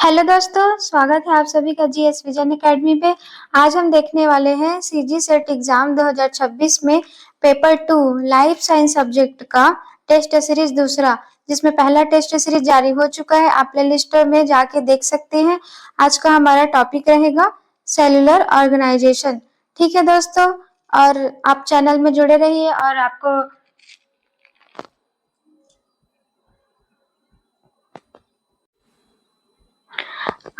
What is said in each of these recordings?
Hello दोस्तों, स्वागत है आप सभी का जीएस विजन एकेडमी पे। आज हम देखने वाले हैं सीजी सेट एग्जाम 2026 में पेपर 2 लाइफ साइंस सब्जेक्ट का टेस्ट सीरीज दूसरा, जिसमें पहला टेस्ट सीरीज जारी हो चुका है। आप प्ले लिस्ट में जाके देख सकते हैं। आज का हमारा टॉपिक रहेगा सेलुलर ऑर्गेनाइजेशन। ठीक है दोस्तों, और आप चैनल में जुड़े रहिए और आपको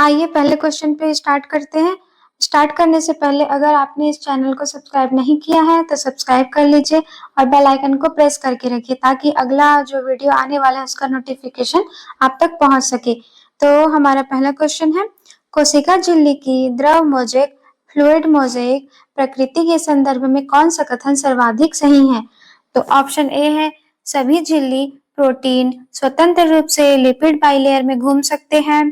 आइए पहले क्वेश्चन पे स्टार्ट करते हैं। स्टार्ट करने से पहले अगर आपने इस चैनल को सब्सक्राइब नहीं किया है तो सब्सक्राइब कर लीजिए और बेल आइकन को प्रेस करके रखिए ताकि अगला जो वीडियो आने वाला है उसका नोटिफिकेशन आप तक पहुंच सके। तो हमारा पहला क्वेश्चन है, कोशिका झिल्ली की द्रव मोज़ेक फ्लूइड मोज़ेक प्रकृति के संदर्भ में कौन सा कथन सर्वाधिक सही है? तो ऑप्शन ए है सभी झिल्ली प्रोटीन स्वतंत्र रूप से लिपिड बाइलेयर में घूम सकते हैं।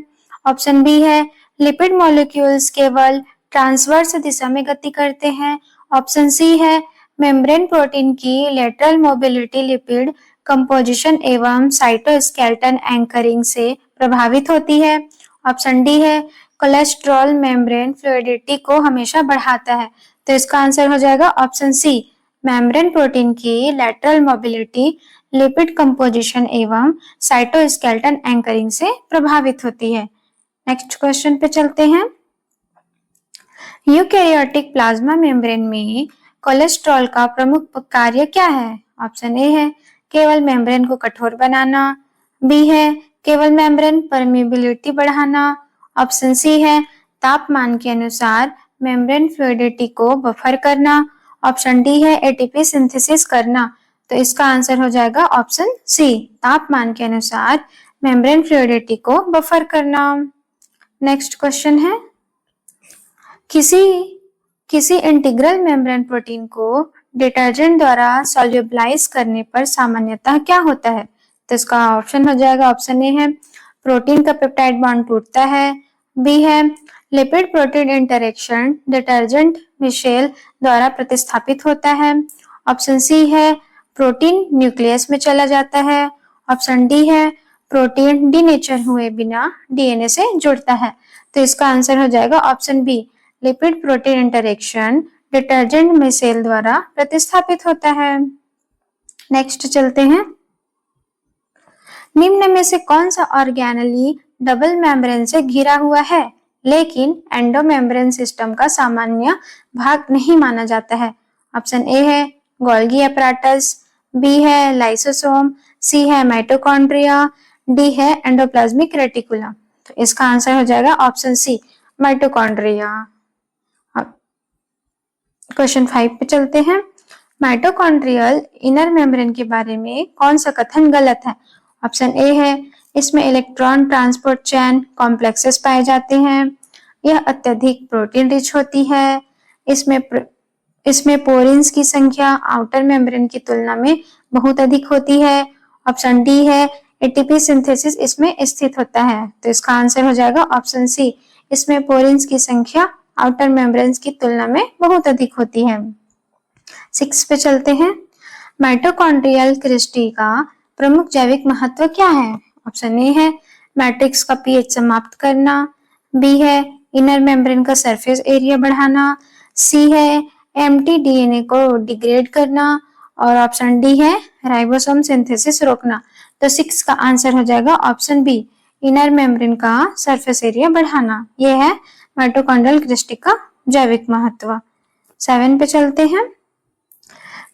ऑप्शन बी है लिपिड मॉलिक्यूल्स केवल ट्रांसवर्स दिशा में गति करते हैं। ऑप्शन सी है मेम्ब्रेन प्रोटीन की लेटरल मोबिलिटी लिपिड कंपोजिशन एवं साइटोस्केलेटन एंकरिंग से प्रभावित होती है। ऑप्शन डी है कोलेस्ट्रॉल मेम्ब्रेन फ्लूइडिटी को हमेशा बढ़ाता है। तो इसका आंसर हो जाएगा ऑप्शन सी, मेम्ब्रेन प्रोटीन की लेटरल मोबिलिटी लिपिड कंपोजिशन एवं साइटोस्केलेटन एंकरिंग से प्रभावित होती है। नेक्स्ट क्वेश्चन पे चलते हैं। यूकैरियोटिक प्लाज्मा मेम्ब्रेन में कोलेस्ट्रॉल का प्रमुख कार्य क्या है? ऑप्शन ए है केवल मेम्ब्रेन को कठोर बनाना। बी है केवल मेम्ब्रेन परमिबिलिटी बढ़ाना। ऑप्शन सी है तापमान के अनुसार मेम्ब्रेन फ्लूइडिटी को बफर करना। ऑप्शन डी है एटीपी सिंथेसिस करना। तो इसका आंसर हो जाएगा ऑप्शन सी, तापमान के अनुसार मेम्ब्रेन फ्लूइडिटी को बफर करना। नेक्स्ट क्वेश्चन है, किसी इंटीग्रल मेम्ब्रेन प्रोटीन को डिटर्जेंट द्वारा सॉल्युबलाइज करने पर सामान्यतः क्या होता है? तो इसका ऑप्शन हो जाएगा ऑप्शन ए है प्रोटीन का पेप्टाइड बॉन्ड टूटता है। बी है lipid protein interaction detergent micelle द्वारा प्रतिस्थापित होता है। ऑप्शन सी है प्रोटीन न्यूक्लियस में चला जाता है। ऑप्शन डी है प्रोटीन डीनेचर हुए बिना डीएनए से जुड़ता है। तो इसका आंसर हो जाएगा option B, lipid protein interaction detergent micelle द्वारा प्रतिस्थापित होता है। नेक्स्ट चलते हैं, निम्न में से कौन सा ऑर्गेनेली डबल मेम्ब्रेन से घिरा हुआ है लेकिन एंडोमेम्ब्रेन सिस्टम का सामान्य भाग नहीं माना जाता है? ऑप्शन ए है गोल्गी अपैरेटस, बी है लाइसोसोम, सी है माइटोकॉन्ड्रिया, डी है एंडोप्लाज्मिक रेटिकुलम। तो इसका आंसर हो जाएगा ऑप्शन सी, माइटोकॉन्ड्रिया। क्वेश्चन 5 पे चलते हैं, माइटोकॉन्ड्रियल इनर मेम्ब्रेन के बारे में कौन सा कथन गलत है? ऑप्शन ए है इसमें इलेक्ट्रॉन ट्रांसपोर्ट चेन कॉम्प्लेक्सेस पाए जाते हैं, यह अत्यधिक प्रोटीन रिच होती है, इसमें पोरिन्स की संख्या आउटर मेम्ब्रेन की तुलना में बहुत अधिक होती है। ऑप्शन डी है एटीपी सिंथेसिस इसमें स्थित होता है। तो इसका आंसर हो जाएगा ऑप्शन सी, इसमें पोरिन्स की संख्या आउटर मेम्ब्रेन की तुलना में बहुत अधिक होती है। 6 पे चलते हैं, माइटोकॉन्ड्रियल क्रिस्टी का प्रमुख जैविक महत्व क्या है? ऑप्शन ए है मैट्रिक्स का पीएच समाप्त करना, बी है इनर मेम्ब्रेन का सरफेस एरिया बढ़ाना, सी है एम्प्टी डीएनए को डिग्रेड करना और ऑप्शन डी है राइबोसोम सिंथेसिस रोकना। तो 6 का आंसर हो जाएगा ऑप्शन बी, इनर मेम्ब्रेन का सरफेस एरिया बढ़ाना। यह है माइटोकॉन्ड्रियल क्रिस्टी का जैविक महत्व। 7 पे चलते हैं,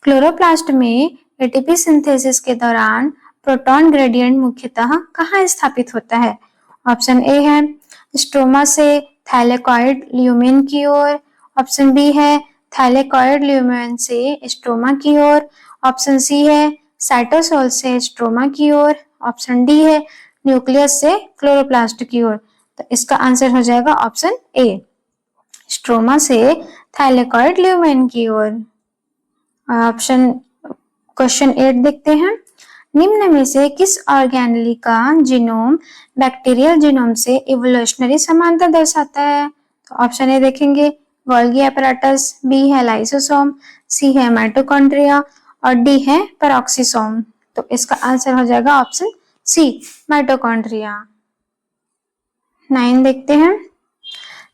क्लोरोप्लास्ट में एटीपी सिंथेसिस के दौरान प्रोटॉन ग्रेडियंट मुख्यतः कहाँ स्थापित होता है? ऑप्शन ए है स्ट्रोमा से थैलेकॉइड ल्यूमेन की ओर, ऑप्शन बी है थैलेकॉइड ल्यूमेन से स्ट्रोमा की ओर, ऑप्शन सी है साइटोसोल से स्ट्रोमा की ओर, ऑप्शन डी है न्यूक्लियस से क्लोरोप्लास्ट की ओर। तो इसका आंसर हो जाएगा ऑप्शन ए, स्ट्रोमा से थैलेकॉइड ल्यूमेन की ओर। ऑप्शन क्वेश्चन 8 देखते हैं, निम्न में से किस ऑर्गेनेली का जीनोम बैक्टीरियल जीनोम से इवोल्यूशनरी समानता दर्शाता है? तो ऑप्शन ए देखेंगे गोल्गी अपैरेटस, बी है लाइसोसोम, सी है माइटोकॉन्ड्रिया और डी है पेरोक्सिसोम। तो इसका आंसर हो जाएगा ऑप्शन सी, माइटोकॉन्ड्रिया। 9 देखते हैं।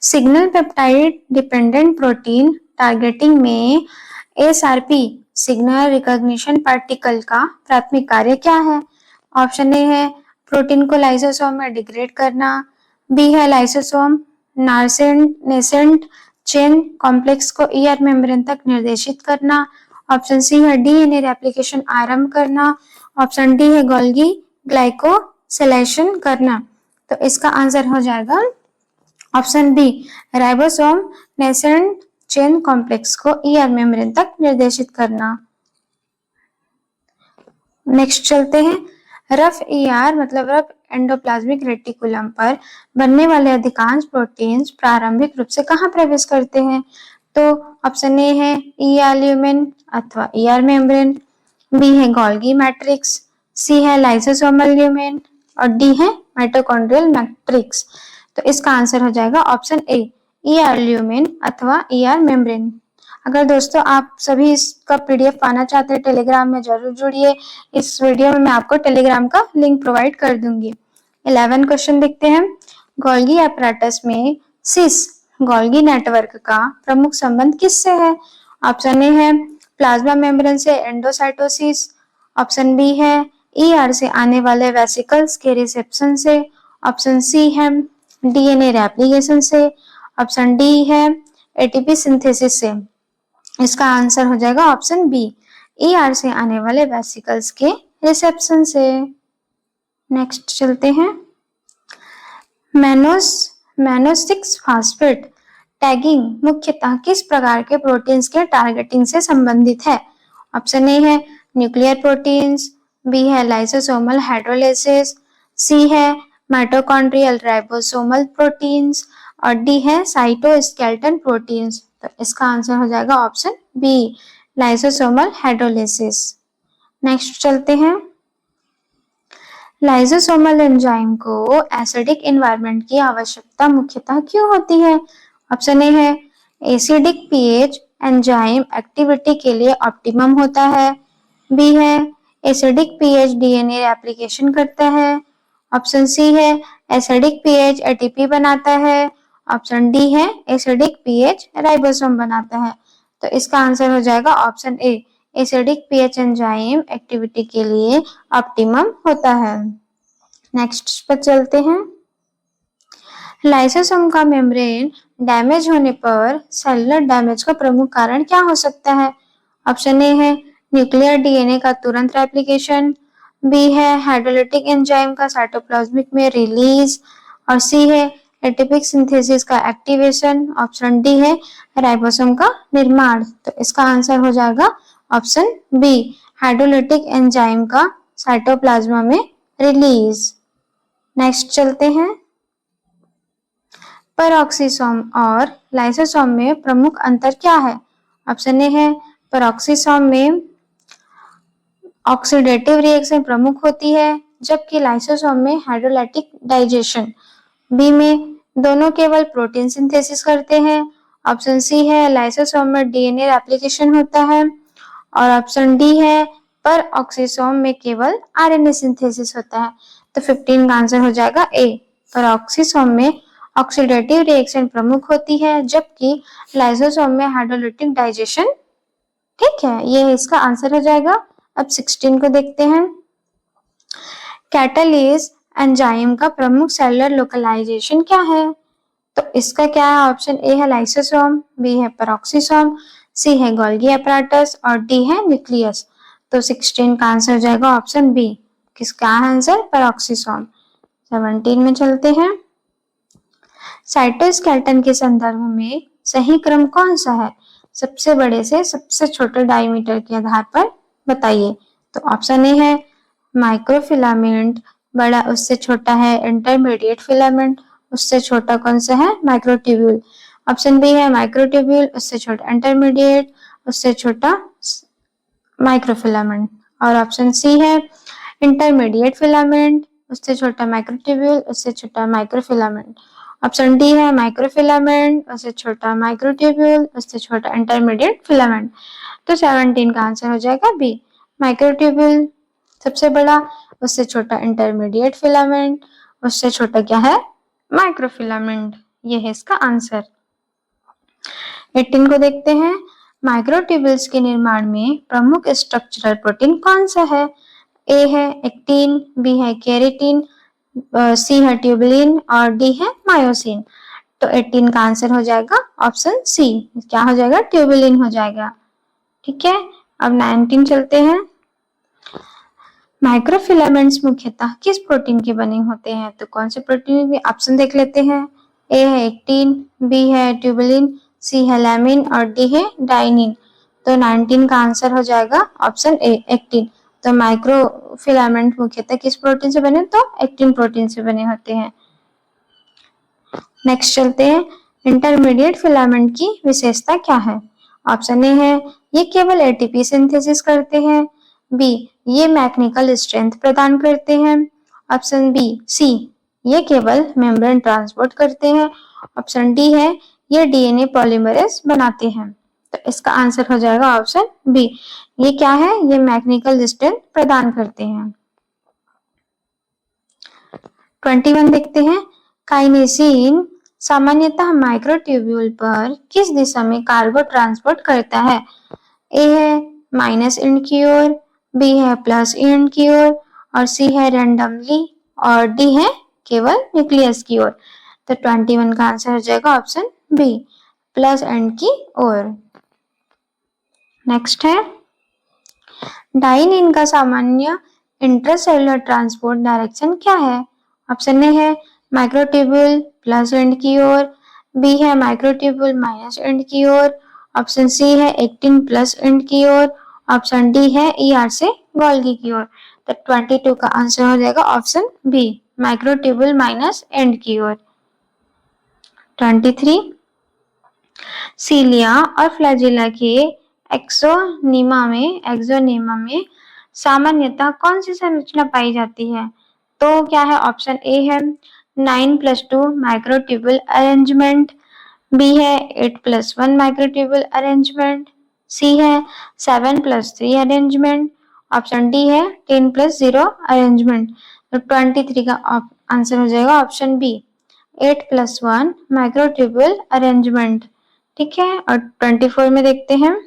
Signal peptide dependent protein targeting में एसआरपी सिग्नल रिकॉग्निशन पार्टिकल का प्राथमिक कार्य क्या है? ऑप्शन ए है प्रोटीन को लाइसोसोम में डिग्रेड करना, बी है लाइसोसोम नेसेंट चेन कॉम्प्लेक्स को ईआर मेम्ब्रेन तक निर्देशित करना, ऑप्शन सी है डीएनए रेप्लिकेशन आरंभ करना, ऑप्शन डी है गोल्गी ग्लाइकोसिलेशन करना। तो इसका आंसर हो जाएगा option B ribosome nascent chain complex को ईआर मेम्ब्रेन तक निर्देशित करना। नेक्स्ट चलते हैं। रफ ईआर मतलब रफ एंडोप्लाज्मिक रेटिकुलम पर बनने वाले अधिकांश प्रोटीन्स प्रारंभिक रूप से कहाँ प्रवेश करते हैं? तो ऑप्शन ए है ईआर ल्यूमेन अथवा ईआर मेम्ब्रेन, बी है गोल्गी मैट्रिक्स, सी है लाइसोसोमल ल्यूमेन और डी है माइटोकॉन्ड्रियल मैट्रिक्स। तो इसका आंसर हो जाएगा ऑप्शन ए ईआर ल्यूमेन अथवा ईआर मेम्ब्रेन। अगर दोस्तों आप सभी इसका पीडीएफ पाना चाहते हैं टेलीग्राम में जरूर जुड़िए। इस वीडियो में मैं आपको टेलीग्राम का लिंक प्रोवाइड कर दूंगी। 11 क्वेश्चन देखते हैं। गोल्गी एपराटस में सिस गोल्गी नेटवर्क का प्रमुख संबंध किससे है? ऑप्शन ए है प्लाज्मा मेम्ब्रेन से एंडोसाइटोसिस, ऑप्शन बी है ईआर से आने वाले वेसिकल्स के रिसेप्शन से, ऑप्शन सी है डीएनए रेप्लिकेशन से, ऑप्शन डी है एटीपी सिंथेसिस से। इसका आंसर हो जाएगा ऑप्शन बी ईआर से आने वाले वेसिकल्स के रिसेप्शन से। नेक्स्ट चलते हैं। मैनो6 फास्फेट टैगिंग मुख्यतः किस प्रकार के प्रोटीन्स के टारगेटिंग से संबंधित है? ऑप्शन ए है न्यूक्लियर प्रोटीन्स, बी है लाइसोसोमल हाइड्रोलाइसिस, सी है माइटोकॉन्ड्रियल राइबोसोमल प्रोटीन्स और डी है साइटोस्केलेटन प्रोटीन्स। तो इसका आंसर हो जाएगा option B lysosomal hydrolysis. Next चलते हैं। लाइसोसोमल एंजाइम को एसिडिक एनवायरनमेंट की आवश्यकता मुख्यतः क्यों होती है? ऑप्शन ए है एसिडिक पीएच एंजाइम एक्टिविटी के लिए ऑप्टिमम होता है, बी है एसिडिक पीएच डीएनए रेप्लिकेशन करता है, ऑप्शन सी है एसिडिक पीएच एटीपी बनाता है, ऑप्शन डी है एसिडिक पीएच राइबोसोम बनाता है। तो इसका आंसर हो जाएगा option A acidic pH enzyme activity के लिए ऑप्टिमम होता है। नेक्स्ट पर चलते हैं। लाइसोसोम का मेम्ब्रेन डैमेज होने पर सेलुलर डैमेज का प्रमुख कारण क्या हो सकता है? ऑप्शन ए है न्यूक्लियर डीएनए का तुरंत रेप्लिकेशन, बी है हाइड्रोलाइटिक एंजाइम का साइटोप्लाज्मिक में रिलीज और सी है एटीपिक सिंथेसिस का एक्टिवेशन, ऑप्शन डी है राइबोसोम का निर्माण। तो इसका आंसर हो जाएगा ऑप्शन बी हाइड्रोलाइटिक एंजाइम का साइटोप्लाज्मा में रिलीज। नेक्स्ट चलते हैं। पेरोक्सिसोम और लाइसोसोम में प्रमुख अंतर क्या है? ऑप्शन ए है पेरोक्सिसोम में ऑक्सीडेटिव रिएक्शन प्रमुख होती है जबकि लाइसोसोम में हाइड्रोलाइटिक डाइजेशन, बी में दोनों केवल प्रोटीन सिंथेसिस करते हैं, ऑप्शन सी है लाइसोसोम में डीएनए रेप्लिकेशन होता है और ऑप्शन डी है पर ऑक्सीसोम में केवल आरएनए सिंथेसिस होता है। तो 15 का आंसर हो जाएगा ए पर ऑक्सीसोम में ऑक्सीडेटिव रिएक्शन प्रमुख होती है जबकि लाइसोसोम में हाइड्रोलाइटिक डाइजेशन। ठीक है, ये इसका आंसर हो जाएगा। अब 16 को देखते हैं। कैटालेज एंजाइम का प्रमुख सेलुलर लोकलाइजेशन क्या है? तो इसका क्या है? ऑप्शन ए है लाइसोसोम, बी है पेरोक्सिसोम, सी है गोल्गी एपराटस और डी है न्यूक्लियस। तो 16 का आंसर हो जाएगा ऑप्शन बी। किसका आंसर? पेरोक्सिसोम। 17 में चलते हैं। साइटोस्केलेटन के संदर्भ में सही क्रम कौन सा है? सबसे बड़े से सबसे छोटे डायमीटर के आधार पर बताइए। तो ऑप्शन ए है माइक्रोफिलामेंट, बड़ा उससे छोटा है इंटरमीडिएट फिलामेंट, उससे छोटा कौन सा है? माइक्रोट्यूब्यूल। ऑप्शन बी है माइक्रोट्यूब्यूल, उससे छोटा इंटरमीडिएट, उससे छोटा माइक्रोफिलामेंट और ऑप्शन सी है इंटरमीडिएट फिलामेंट, उससे छोटा माइक्रोट्यूब्यूल, उससे छोटा माइक्रोफिलामेंट। ऑप्शन डी है माइक्रोफिलामेंट, उससे छोटा माइक्रोट्यूब्यूल, उससे छोटा इंटरमीडिएट फिलामेंट। तो 17 का आंसर हो जाएगा बी माइक्रोट्यूब्यूल सबसे बड़ा, उससे छोटा इंटरमीडिएट फिलामेंट, उससे छोटा क्या है? माइक्रोफिलामेंट, ये है इसका आंसर। 18 को देखते हैं। माइक्रोट्यूब्यूल्स के निर्माण में प्रमुख स्ट्रक्चरल प्रोटीन कौन सा है? ए है एक्टिन, बी है केराटिन, सी है ट्यूबुलिन और डी है मायोसिन। तो 18 का आंसर हो जाएगा ऑप्शन सी, क्या हो जाएगा? ट्यूबुलिन हो जाएगा। ठीक है, अब 19 चलते हैं। माइक्रोफिलामेंट्स मुख्यतः किस प्रोटीन के बने होते हैं? तो कौन से प्रोटीन के ऑप्शन देख लेते हैं। ए है एक्टिन, बी है ट्यूबुलिन, सी है लैमिन और डी है डाइनिन। तो 19 का आंसर हो जाएगा ऑप्शन ए, एक्टिन। तो माइक्रोफिलामेंट मुख्यतः किस प्रोटीन से बने? तो एक्टिन प्रोटीन से बने होते हैं। नेक्स्ट चलते हैं। इंटरमीडिएट फिलामेंट की विशेषता क्या है? ऑप्शन ए है ये केवल एटीपी सिंथेसिस करते हैं, बी ये मैकेनिकल स्ट्रेंथ प्रदान करते हैं, ऑप्शन बी सी ये केवल मेम्ब्रेन ट्रांसपोर्ट करते हैं, ऑप्शन डी है ये डीएनए पॉलीमरेज बनाते हैं। तो इसका आंसर हो जाएगा ऑप्शन बी, ये क्या है? ये मैकेनिकल स्ट्रेंथ प्रदान करते हैं। 21 देखते हैं। काइनेसिन सामान्यतः माइक्रोट्यूब्यूल पर किस दिशा में कार्गो ट्रांसपोर्ट करता है? ए है माइनस एंड की ओर, बी है प्लस एंड की ओर और सी है रैंडमली और डी है केवल न्यूक्लियस की ओर। तो 21 का आंसर हो जाएगा ऑप्शन बी, प्लस एंड की ओर। नेक्स्ट है डाइनिन का सामान्य इंट्रासेलुलर ट्रांसपोर्ट डायरेक्शन क्या है? ऑप्शन ए है माइक्रोट्यूब्यूल प्लस एंड की ओर, बी है माइक्रोट्यूब्यूल माइनस एंड की ओर, ऑप्शन सी है एक्टिन प्लस एंड की ओर, ऑप्शन डी है ईआर से गोल्गी की ओर। तो 22 का आंसर हो जाएगा option B, microtubule minus end की ओर। 23 सीलिया और फ्लैजिला के एक्सोनीमा में सामान्यतः कौन सी संरचना पाई जाती है? तो क्या है? ऑप्शन ए है 9+2 माइक्रोट्यूब्यूल अरेंजमेंट, बी है 8+1 माइक्रोट्यूब्यूल अरेंजमेंट, सी है 7+3 अरेंजमेंट, ऑप्शन डी है 10+0 अरेंजमेंट। तो 23 का आंसर हो जाएगा ऑप्शन बी, 8+1 माइक्रोट्यूब्यूल अरेंजमेंट। ठीक है, और 24 में देखते हैं।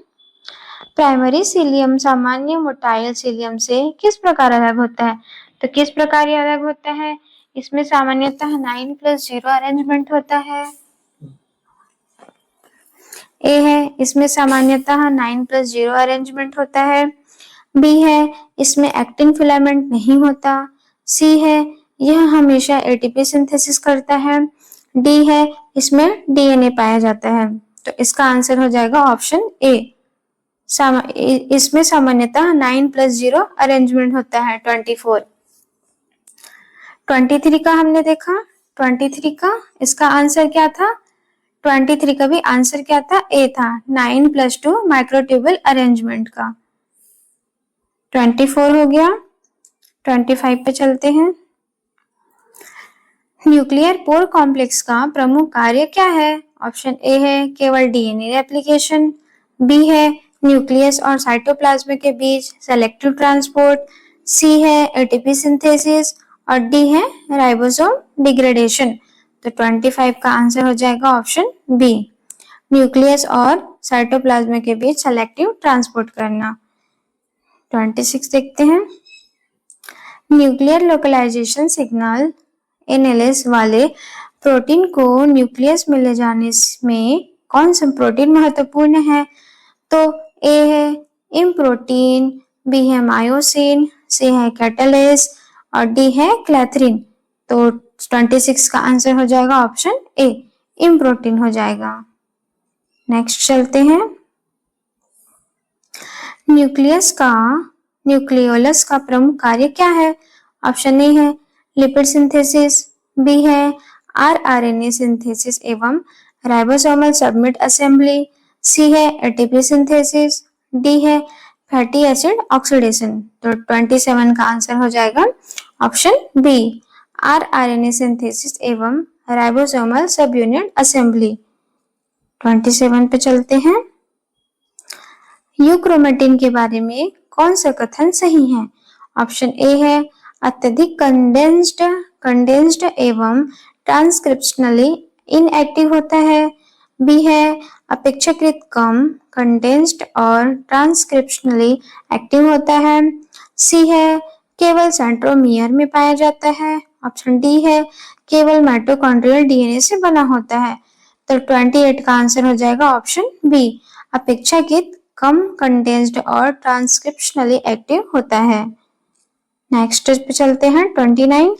प्राइमरी सीलियम सामान्य मोटाइल सीलियम से किस प्रकार अलग होता है? तो किस प्रकार ये अलग होता है? इसमें सामान्यतः 9+0 अरेंजमेंट होता है। ए है इसमें सामान्यतः 9+0 अरेंजमेंट होता है, बी है इसमें एक्टिन फिलामेंट नहीं होता, सी है यह हमेशा एटीपी सिंथेसिस करता है, डी है इसमें डीएनए पाया जाता है। तो इसका आंसर हो जाएगा ऑप्शन ए, इसमें सामान्यतः 9+0 अरेंजमेंट होता है। 23 का हमने देखा। 23 का इसका आंसर क्या था? 23 का भी आंसर क्या था? ए था, 9+2 माइक्रोट्यूब्यूल अरेंजमेंट का। 24 हो गया। 25 पे चलते हैं। न्यूक्लियर पोर कॉम्प्लेक्स का प्रमुख कार्य क्या है? ऑप्शन ए है केवल डीएनए रेप्लिकेशन, बी है न्यूक्लियस और साइटोप्लाज्म के बीच सेलेक्टिव ट्रांसपोर्ट, सी है एटीपी सिंथेसिस और डी है राइबोसोम डिग्रेडेशन। तो 25 का आंसर हो जाएगा ऑप्शन बी, न्यूक्लियस और साइटोप्लाज्म के बीच सेलेक्टिव ट्रांसपोर्ट करना। 26 देखते हैं। न्यूक्लियर लोकलाइजेशन सिग्नल एनएलएस वाले प्रोटीन को न्यूक्लियस में ले जाने में कौन सा प्रोटीन महत्वपूर्ण है? तो ए है इम प्रोटीन, बी है मायोसिन, सी है कैटालेस और डी है क्लैथरिन। तो 26 का आंसर हो जाएगा ऑप्शन ए, इम प्रोटीन हो जाएगा। नेक्स्ट चलते हैं। न्यूक्लियोलस का प्रमुख कार्य क्या है? ऑप्शन ए है लिपिड सिंथेसिस, बी है आरआरएनए सिंथेसिस एवं राइबोसोमल सबमिट असेंबली, सी है एटीपी सिंथेसिस, डी है फैटी एसिड ऑक्सीडेशन। तो 27 का आंसर हो जाएगा ऑप्शन बी, आरआरएनए सिंथेसिस एवं राइबोसोमल सब यूनिट असेंबली। 27 पे चलते हैं। यूक्रोमेटिन के बारे में कौन सा कथन सही है? ऑप्शन ए है अत्यधिक कंडेंस्ड एवं ट्रांसक्रिप्शनली इनएक्टिव होता है। बी है अपेक्षाकृत कम कंडेंस्ड और ट्रांसक्रिप्शनली एक्टिव होता है। सी है केवल सेंट्रोमियर में पाया जाता है। ऑप्शन डी है केवल माइटोकॉन्ड्रियल डीएनए से बना होता है। तो 28 का आंसर हो जाएगा ऑप्शन बी, अपेक्षाकृत कम कंडेंस्ड और ट्रांसक्रिप्शनली एक्टिव होता है। नेक्स्ट पे चलते हैं 29।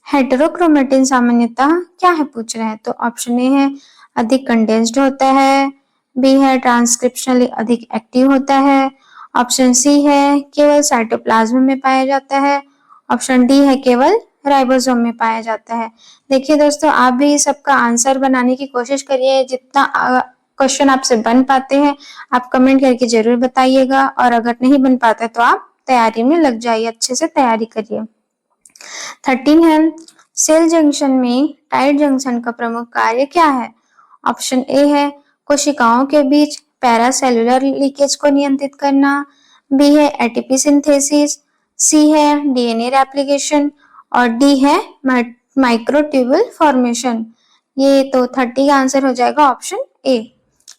हेटेरोक्रोमेटिन सामान्यतः क्या है पूछ रहे हैं। तो ऑप्शन ए है अधिक कंडेंस्ड होता है। बी है ट्रांसक्रिप्शनली अधिक एक्टिव होता है। ऑप्शन सी है केवल साइटोप्लाज्म में पाया जाता है। ऑप्शन डी है केवल राइबोसोम में पाया जाता है। देखिए दोस्तों, आप भी सबका आंसर बनाने की कोशिश करिए। जितना क्वेश्चन आपसे बन पाते हैं आप कमेंट करके जरूर बताइएगा, और अगर नहीं बन पाता तो आप तैयारी में लग जाइए, अच्छे से तैयारी करिए। 13 है सेल जंक्शन में टाइट जंक्शन का प्रमुख कार्य क्या है। ऑप्शन ए है कोशिकाओं के बीच पैरासेलुलर लीकेज को नियंत्रित करना। बी है एटीपी सिंथेसिस। सी है डीएनए रेप्लिकेशन और डी है माइक्रोट्यूबुल फॉर्मेशन। ये तो 30 का आंसर हो जाएगा ऑप्शन ए,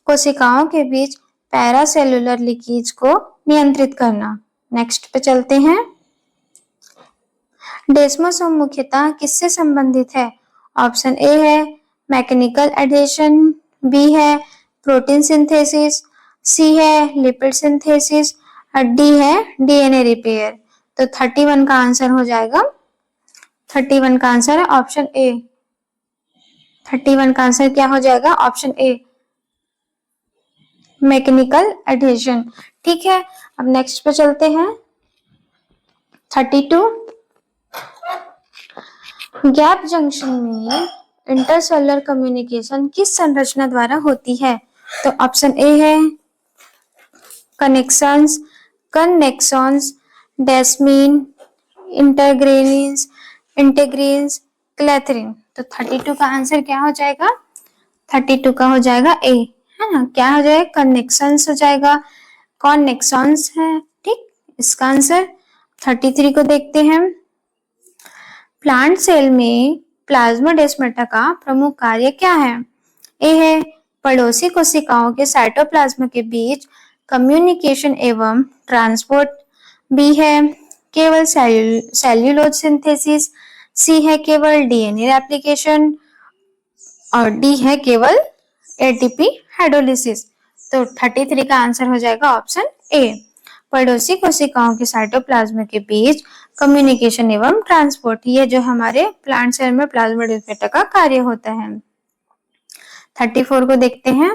कोशिकाओं के बीच पैरासेलुलर लीकेज को नियंत्रित करना। नेक्स्ट पे चलते हैं। डेस्मोसोम मुख्यतः किससे संबंधित है। ऑप्शन ए है मैकेनिकल एडेशन। बी है प्रोटीन सिंथेसिस। सी है लिपिड सिंथेसिस और डी है डीएनए रिपेयर। तो 31 का आंसर हो जाएगा, 31 का आंसर है ऑप्शन ए। 31 का आंसर क्या हो जाएगा ऑप्शन ए, मैकेनिकल एडेशन। ठीक है, अब नेक्स्ट पे चलते हैं 32। गैप जंक्शन में इंटरसेलुलर कम्युनिकेशन किस संरचना द्वारा होती है। तो ऑप्शन ए है कनेक्शंस, कनेक्सॉन्स, डेस्मीन, इंटरग्रेनिन्स, इंटेग्रीन्स, क्लेथरिन। तो 32 का आंसर क्या हो जाएगा, 32 का हो जाएगा ए, है ना। क्या हो जाएगा, कनेक्शंस हो जाएगा, कनेक्सॉन्स है। ठीक, इसका आंसर 33 को देखते हैं। प्लांट सेल में प्लाज्मोडेस्माटा का प्रमुख कार्य क्या है। ए है पड़ोसी कोशिकाओं के साइटोप्लाज्म के बीच कम्युनिकेशन एवं ट्रांसपोर्ट। बी है केवल सेल्यूलोज सिंथेसिस। सी है केवल डीएनए रेप्लिकेशन और डी है केवल एटीपी हाइड्रोलिसिस। तो 33 का आंसर हो जाएगा ऑप्शन ए, पड़ोसी कोशिकाओं के साइटोप्लाज्म के बीच कम्युनिकेशन एवं ट्रांसपोर्ट। ये जो हमारे प्लांट सेल में प्लाज्मोडेस्माटा का कार्य होता है। 34 को देखते हैं।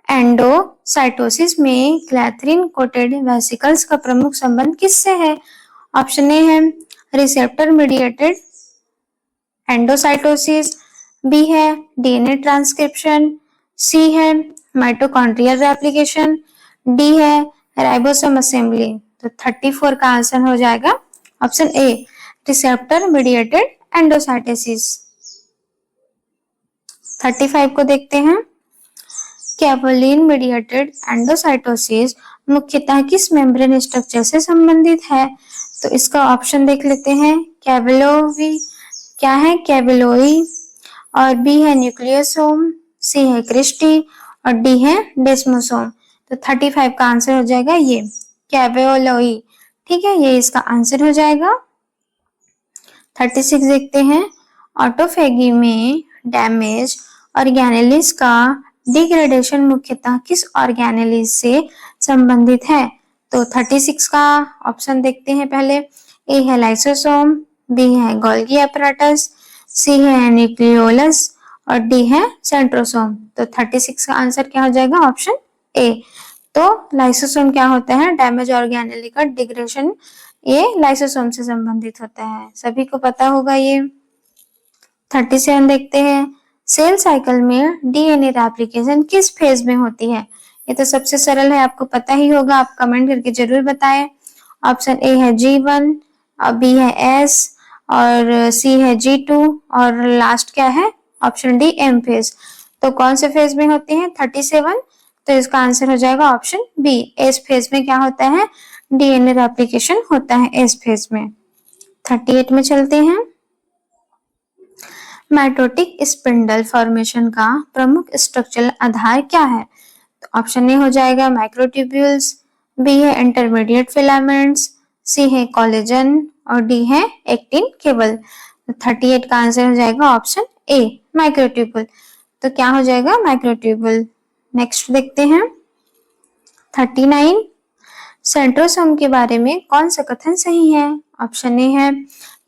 एंडोसाइटोसिस में क्लैथरीन कोटेड वेसिकल्स का प्रमुख संबंध किससे है। ऑप्शन ए है रिसेप्टर मीडिएटेड एंडोसाइटोसिस। बी है डीएनए ट्रांसक्रिप्शन। सी है माइटोकॉन्ड्रियल रेप्लिकेशन। डी है राइबोसोम असेंबली। तो 34 का आंसर हो जाएगा option A, receptor mediated endocytosis. 35 को देखते हैं। कैवलिन मीडिएटेड एंडोसाइटोसिस मुख्यतः किस मेम्ब्रेन स्ट्रक्चर से संबंधित है। तो इसका ऑप्शन देख लेते हैं। कैविलोवी, क्या है कैविलोई, और बी है न्यूक्लियोसोम, सी है क्रिस्टी और डी है डेस्मोसोम। तो 35 का आंसर हो जाएगा ये कैवियोलोई। ठीक है, ये इसका आंसर हो जाएगा। 36 देखते हैं। ऑटोफेगी में डैमेज ऑर्गेनेलिस का डिग्रेडेशन मुख्यतः किस ऑर्गेनेलिस से संबंधित है। तो 36 का ऑप्शन देखते हैं पहले। ए है लाइसोसोम, बी है गोल्गी एपराटस, सी है न्यूक्लियोलस और डी है सेंट्रोसोम। तो 36 का आंसर क्या हो जाएगा ऑप्शन ए। तो लाइसोसोम क्या होता है, डैमेज ऑर्गेनेली का डिग्रेडेशन, ये लाइसोसोम से संबंधित होता है, सभी को पता होगा ये। 37 देखते हैं। सेल साइकिल में डीएनए रेप्लिकेशन किस फेज में होती है। ये तो सबसे सरल है, आपको पता ही होगा, आप कमेंट करके जरूर बताएं। ऑप्शन ए है G1, बी है S और सी है G2 और लास्ट क्या है ऑप्शन डी M फेज। तो कौन से फेज में होती है 37, तो इसका आंसर हो जाएगा ऑप्शन बी, एस फेज में क्या होता है डीएनए रेप्लिकेशन होता है एस फेज में। 38 में चलते हैं। माइटोटिक स्पिंडल फॉर्मेशन का प्रमुख स्ट्रक्चरल आधार क्या है? तो ऑप्शन ए हो जाएगा माइक्रोट्यूब्यूल्स, बी है इंटरमीडिएट फिलामेंट्स, सी है कोलेजन और डी है एक्टिन केबल। 38 का आंसर हो जाएगा ऑप्शन ए माइक्रोट्यूब्यूल। तो क्या हो जाएगा माइक्रोट्यूब्यूल। नेक्स्ट देखते हैं 39 सेंट्रोसोम के बारे में कौन सा कथन सही है? ऑप्शन ए है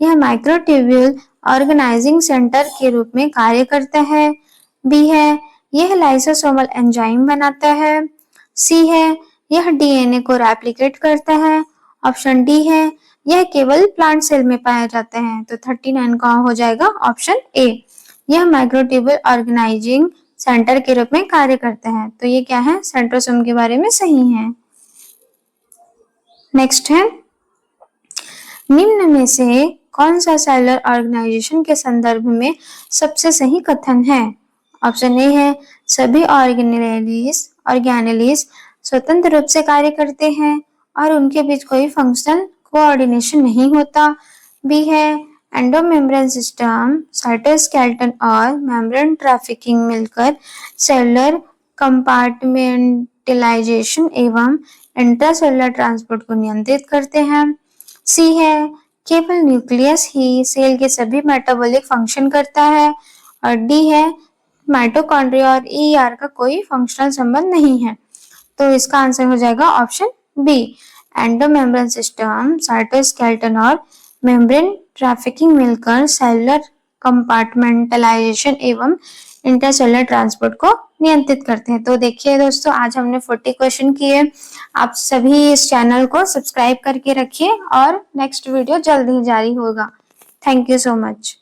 यह माइक्रोट्यूब्यूल ऑर्गेनाइजिंग सेंटर के रूप में कार्य करता है, बी है यह लाइसोसोमल एंजाइम बनाता है, सी है यह डीएनए को रेप्लिकेट करता है, ऑप्शन डी है यह केवल प्लांट सेल में पाया जाता है। तो 39 का हो जाएगा ऑप्शन ए, यह माइक्रोट्यूब्यूल ऑर्गेनाइजिंग सेंटर के रूप में कार्य करता है। तो ये क्या है सेंट्रोसोम के बारे में सही है। नेक्स्ट है निम्न में से कौन सा सेलुलर ऑर्गेनाइजेशन के संदर्भ में सबसे सही कथन है? ऑप्शन ए है सभी ऑर्गेनेलिस स्वतंत्र रूप से कार्य करते हैं और उनके बीच कोई फंक्शनल कोऑर्डिनेशन नहीं होता, बी है एंडोमेम्ब्रेन सिस्टम, साइटोस्केलेटन और मेम्ब्रेन ट्रैफिकिंग मिलकर सेलुलर कंपार्टमेंटलाइजेशन एवं इंट्रासेलुलर ट्रांसपोर्ट को नियंत्रित करते हैं, सी है केवल न्यूक्लियस ही सेल के सभी मेटाबॉलिक फंक्शन करता है और डी है माइटोकॉन्ड्रिया और ईआर का कोई फंक्शनल संबंध नहीं है। तो इसका आंसर हो जाएगा option B endomembrane system, cytoskeleton और मेम्ब्रेन ट्रैफिकिंग मिलकर सेलुलर कंपार्टमेंटलाइजेशन एवं इंटरसेलुलर ट्रांसपोर्ट को नियंत्रित करते हैं। तो देखिए दोस्तों आज हमने 40 क्वेश्चन किए। आप सभी इस चैनल को सब्सक्राइब करके रखिए और नेक्स्ट वीडियो जल्द ही जारी होगा। Thank you so much.